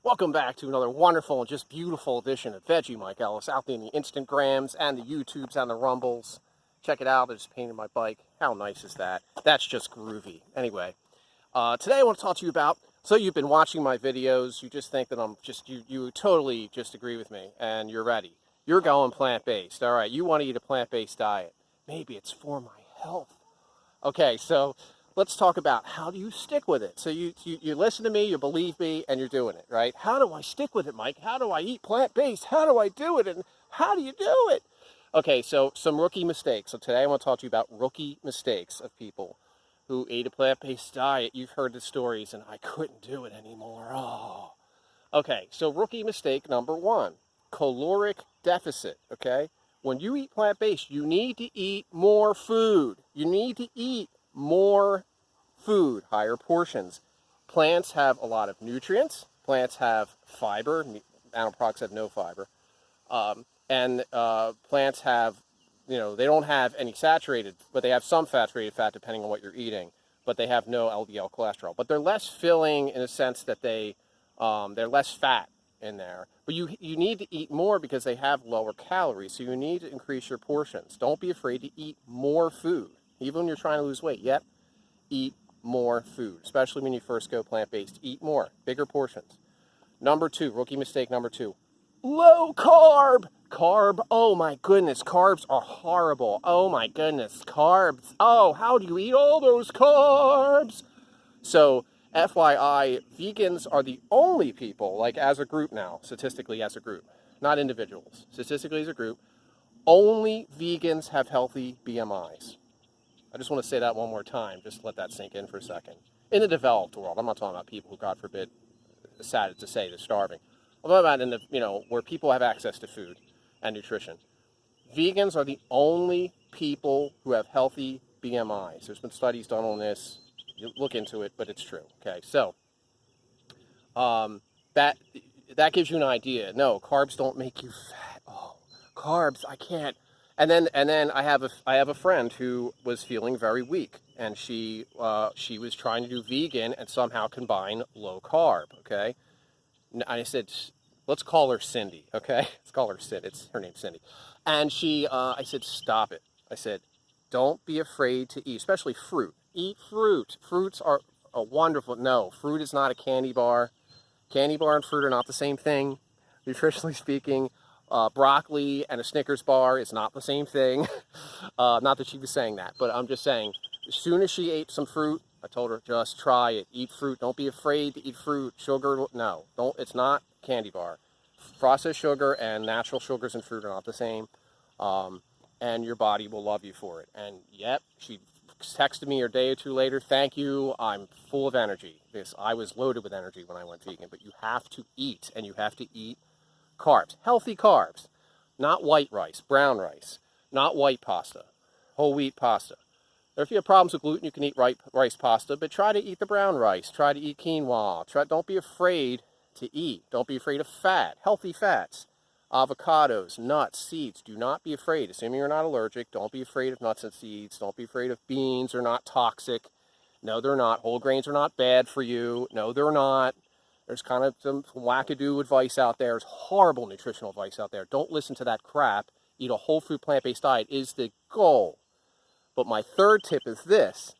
Welcome back to another wonderful and just beautiful edition of Veggie Mike Ellis out there in the Instagrams and the YouTubes and the Rumbles. Check it out. I just painted my bike. How nice is that? That's just groovy. Anyway, today I want to talk to you about, so you've been watching my videos, you just think that you totally just agree with me and you're ready. You're going plant-based. All right, you want to eat a plant-based diet. Maybe it's for my health. Okay, so let's talk about how do you stick with it. So you listen to me, you believe me, and you're doing it, right? How do I stick with it, Mike? How do I eat plant-based? How do I do it? And how do you do it? Okay, so some rookie mistakes. So today I want to talk to you about rookie mistakes of people who ate a plant-based diet. You've heard the stories, and I couldn't do it anymore. Oh. Okay, so rookie mistake number one, caloric deficit, okay? When you eat plant-based, you need to eat more food. You need to eat more food, higher portions. Plants have a lot of nutrients. Plants have fiber. Animal products have no fiber. Plants have, they don't have any saturated, but they have some saturated fat depending on what you're eating. But they have no LDL cholesterol. But they're less filling in a sense that they're less fat in there. But you need to eat more because they have lower calories. So you need to increase your portions. Don't be afraid to eat more food. Even when you're trying to lose weight, eat more food, especially when you first go plant-based. Eat more, bigger portions. Number two, rookie mistake number two, low carb. Carb, oh my goodness, carbs are horrible. Oh my goodness, carbs. Oh, how do you eat all those carbs? So, FYI, vegans are the only people, like as a group now, statistically as a group, not individuals, statistically as a group, only vegans have healthy BMIs. I just want to say that one more time, just let that sink in for a second. In the developed world, I'm not talking about people who, God forbid, sad to say, they're starving. I'm talking about in the, where people have access to food and nutrition. Vegans are the only people who have healthy BMIs. There's been studies done on this. You look into it, but it's true. Okay, so that gives you an idea. No, carbs don't make you fat. Oh, carbs, I can't. And then I have a friend who was feeling very weak, and she was trying to do vegan and somehow combine low carb. Okay, and I said, let's call her Cindy. Okay, let's call her Cindy. Her name's Cindy. And I said, stop it. I said, don't be afraid to eat, especially fruit. Eat fruit. Fruits are a wonderful. No, fruit is not a candy bar. Candy bar and fruit are not the same thing, nutritionally speaking. Broccoli and a Snickers bar is not the same thing. Not that she was saying that, but I'm just saying, as soon as she ate some fruit, I told her, just try it. Eat fruit. Don't be afraid to eat fruit. Sugar, no. It's not candy bar. Processed sugar and natural sugars in fruit are not the same. And your body will love you for it. And yep, she texted me a day or two later, thank you, I'm full of energy. I was loaded with energy when I went vegan, but you have to eat, and you have to eat carbs, healthy carbs, not white rice, brown rice, not white pasta, whole wheat pasta. Or if you have problems with gluten, you can eat rice pasta, but try to eat the brown rice. Try to eat quinoa. Don't be afraid to eat. Don't be afraid of fat, healthy fats, avocados, nuts, seeds. Do not be afraid. Assuming you're not allergic, don't be afraid of nuts and seeds. Don't be afraid of beans. They're not toxic. No, they're not. Whole grains are not bad for you. No, they're not. There's kind of some wackadoo advice out there. There's horrible nutritional advice out there. Don't listen to that crap. Eat a whole food plant-based diet is the goal. But my third tip is this.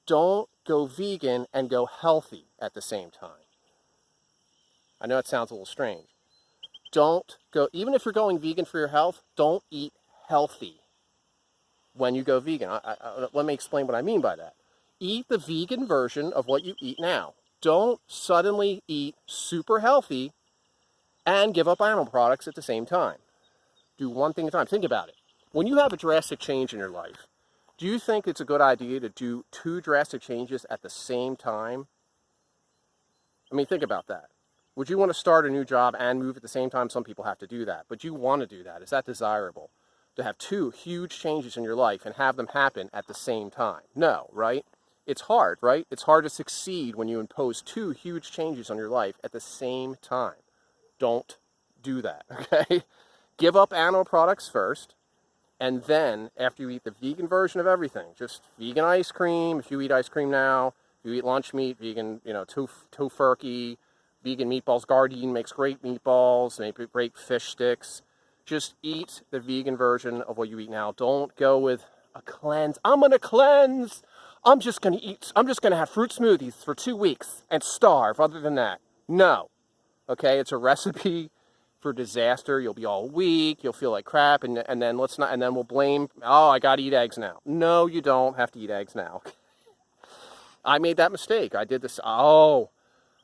Don't go vegan and go healthy at the same time. I know it sounds a little strange. Don't go, even if you're going vegan for your health, don't eat healthy when you go vegan. Let me explain what I mean by that. Eat the vegan version of what you eat now. Don't suddenly eat super healthy and give up animal products at the same time. Do one thing at a time. Think about it. When you have a drastic change in your life, do you think it's a good idea to do 2 drastic changes at the same time? I mean, think about that. Would you want to start a new job and move at the same time? Some people have to do that, but you want to do that. Is that desirable? To have 2 huge changes in your life and have them happen at the same time? No, right? It's hard, right? It's hard to succeed when you impose 2 huge changes on your life at the same time. Don't do that, okay? Give up animal products first, and then after you eat the vegan version of everything, just vegan ice cream, if you eat ice cream now, if you eat lunch meat, vegan, tofurkey, vegan meatballs. Gardein makes great meatballs, make great fish sticks. Just eat the vegan version of what you eat now. Don't go with a cleanse. I'm going to cleanse. I'm just going to have fruit smoothies for 2 weeks and starve other than that. No. Okay, it's a recipe for disaster. You'll be all weak, you'll feel like crap, and then we'll blame, oh, I got to eat eggs now. No, you don't have to eat eggs now. I made that mistake. I did this. I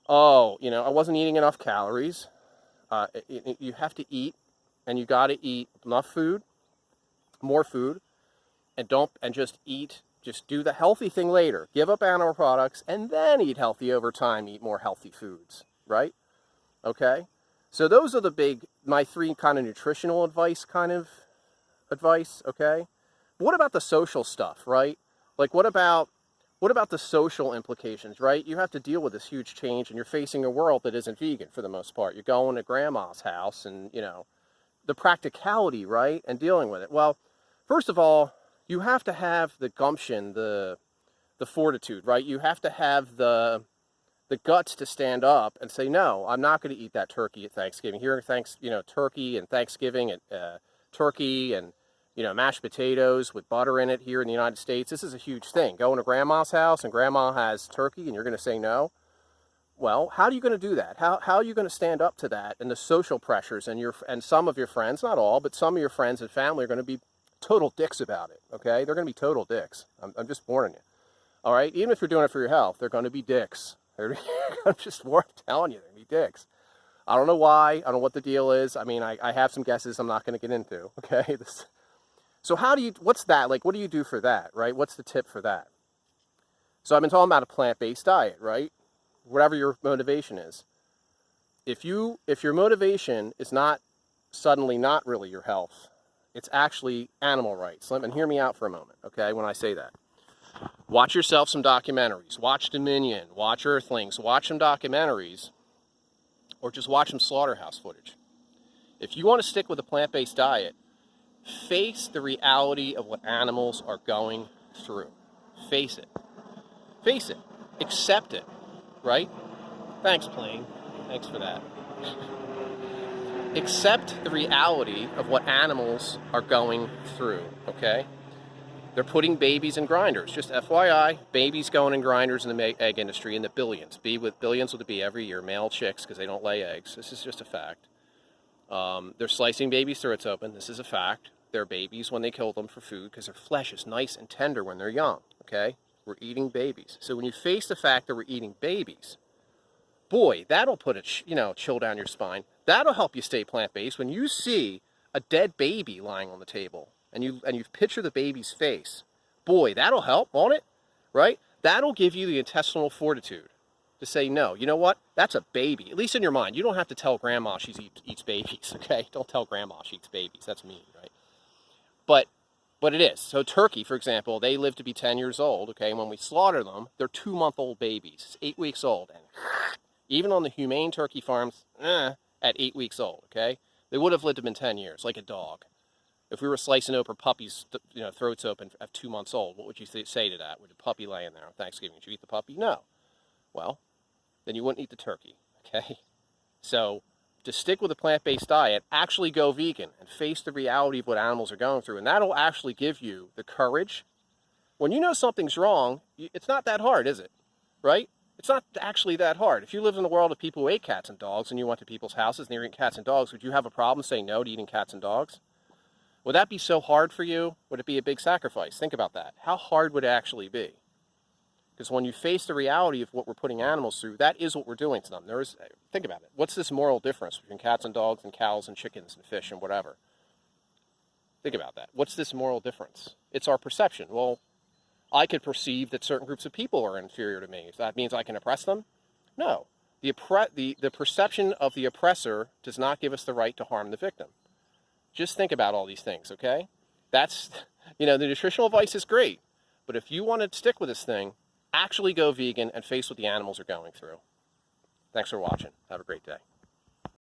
wasn't eating enough calories. You have to eat, and you got to eat enough food, more food, and just eat. Just do the healthy thing later. Give up animal products, and then eat healthy over time. Eat more healthy foods, right? Okay? So those are my 3 kind of nutritional advice, okay? But what about the social stuff, right? Like, what about the social implications, right? You have to deal with this huge change, and you're facing a world that isn't vegan for the most part. You're going to grandma's house, and, the practicality, right? And dealing with it. Well, first of all, you have to have the gumption, the fortitude, right? You have to have the guts to stand up and say, no, I'm not going to eat that turkey at Thanksgiving. Here, turkey and Thanksgiving, turkey and, mashed potatoes with butter in it here in the United States. This is a huge thing. Going to grandma's house and grandma has turkey and you're going to say no. Well, how are you going to do that? How are you going to stand up to that and the social pressures and some of your friends, not all, but some of your friends and family are going to be total dicks about it, okay? They're going to be total dicks. I'm just warning you. All right? Even if you're doing it for your health, they're going to be dicks. I'm just telling you, they're going to be dicks. I don't know why. I don't know what the deal is. I mean, I have some guesses I'm not going to get into, okay? So what's that? Like, what do you do for that, right? What's the tip for that? So I've been talking about a plant-based diet, right? Whatever your motivation is. If your motivation is not suddenly not really your health, it's actually animal rights. And hear me out for a moment, okay, when I say that. Watch yourself some documentaries. Watch Dominion. Watch Earthlings. Watch some documentaries. Or just watch some slaughterhouse footage. If you want to stick with a plant-based diet, face the reality of what animals are going through. Face it. Face it. Accept it. Right? Thanks, plane. Thanks for that. Accept the reality of what animals are going through, okay? They're putting babies in grinders. Just FYI, babies going in grinders in the egg industry in the billions. Billions with a B every year. Male chicks because they don't lay eggs. This is just a fact. They're slicing babies' throats open. This is a fact. They're babies when they kill them for food because their flesh is nice and tender when they're young, okay? We're eating babies. So when you face the fact that we're eating babies, boy, that'll put a chill down your spine. That'll help you stay plant-based. When you see a dead baby lying on the table and you picture the baby's face, boy, that'll help, won't it? Right? That'll give you the intestinal fortitude to say, no, you know what? That's a baby. At least in your mind. You don't have to tell grandma she eats babies, okay? Don't tell grandma she eats babies. That's mean, right? But it is. So turkey, for example, they live to be 10 years old, okay? When we slaughter them, they're 2-month-old babies. It's 8 weeks old. And even on the humane turkey farms, at 8 weeks old, okay? They would have lived to been 10 years, like a dog. If we were slicing open puppies, throats open at 2 months old, what would you say to that? Would a puppy lay in there on Thanksgiving? Would you eat the puppy? No. Well, then you wouldn't eat the turkey, okay? So to stick with a plant-based diet, actually go vegan and face the reality of what animals are going through. And that'll actually give you the courage. When you know something's wrong, it's not that hard, is it? Right? It's not actually that hard. If you lived in a world of people who ate cats and dogs and you went to people's houses and they were eating cats and dogs, would you have a problem saying no to eating cats and dogs? Would that be so hard for you? Would it be a big sacrifice? Think about that. How hard would it actually be? Because when you face the reality of what we're putting animals through, that is what we're doing to them. Think about it. What's this moral difference between cats and dogs and cows and chickens and fish and whatever? Think about that. What's this moral difference? It's our perception. Well, I could perceive that certain groups of people are inferior to me. If that means I can oppress them? No. The perception of the oppressor does not give us the right to harm the victim. Just think about all these things, okay? That's, the nutritional advice is great. But if you want to stick with this thing, actually go vegan and face what the animals are going through. Thanks for watching. Have a great day.